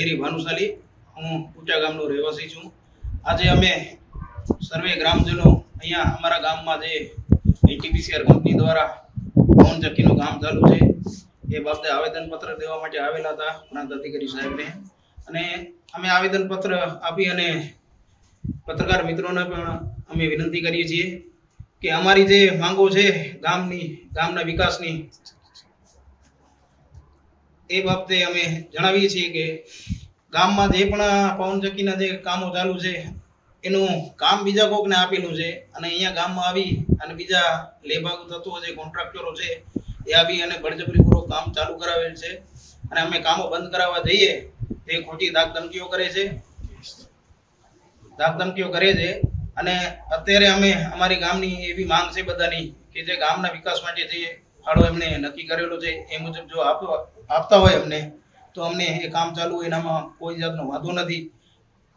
ધૈર્ય ભાનુશાલી, હું ઊંચા ગામનો રહેવાસી છું। આજે અમે સર્વે ગ્રામજનો અહીંયા અમારા ગામમાં જે એટીપીસીઆર કંપની દ્વારા પવન ચક્કીનું કામ ચાલુ છે એ બાબતે આવેદનપત્ર દેવા માટે આવેલા હતા પ્રાંત અધિકારી સાહેબને, અને અમે આવેદનપત્ર આપી અને પત્રકાર મિત્રોને પણ અમે વિનંતી કરીએ છીએ કે અમારી જે માંગો છે ગામના વિકાસની, એ બાબતે અમે જણાવીએ છીએ કે ગામમાં જે પણ પવન ચક્કીના જે કામો ચાલુ છે એનું કામ બીજા કોકને આપેલું છે, અને અહીંયા ગામમાં આવી અને બીજા લેભાગુ તત્વો જે કોન્ટ્રાક્ટરો છે એ આવી અને બળજબરીપૂર્વક કામ ચાલુ કરાવેલ છે, અને અમે કામો બંધ કરાવવા જઈએ તે ખોટી ધાકધમકીઓ કરે છે। અને અત્યારે અમે અમારી ગામની એવી માંગ છે બધાની કે જે ગામના વિકાસ માટે જે ફાળો એમને નક્કી કરેલો છે એ મુજબ જો આપતા હોય અમને, તો અમને એ કામ ચાલુ હોય એનામાં કોઈ જાતનો વાંધો નથી।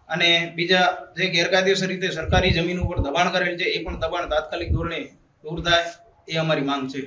અને બીજા જે ગેરકાયદેસર રીતે સરકારી જમીન ઉપર દબાણ કરેલ છે એ પણ દબાણ તાત્કાલિક ધોરણે દૂર થાય એ અમારી માંગ છે।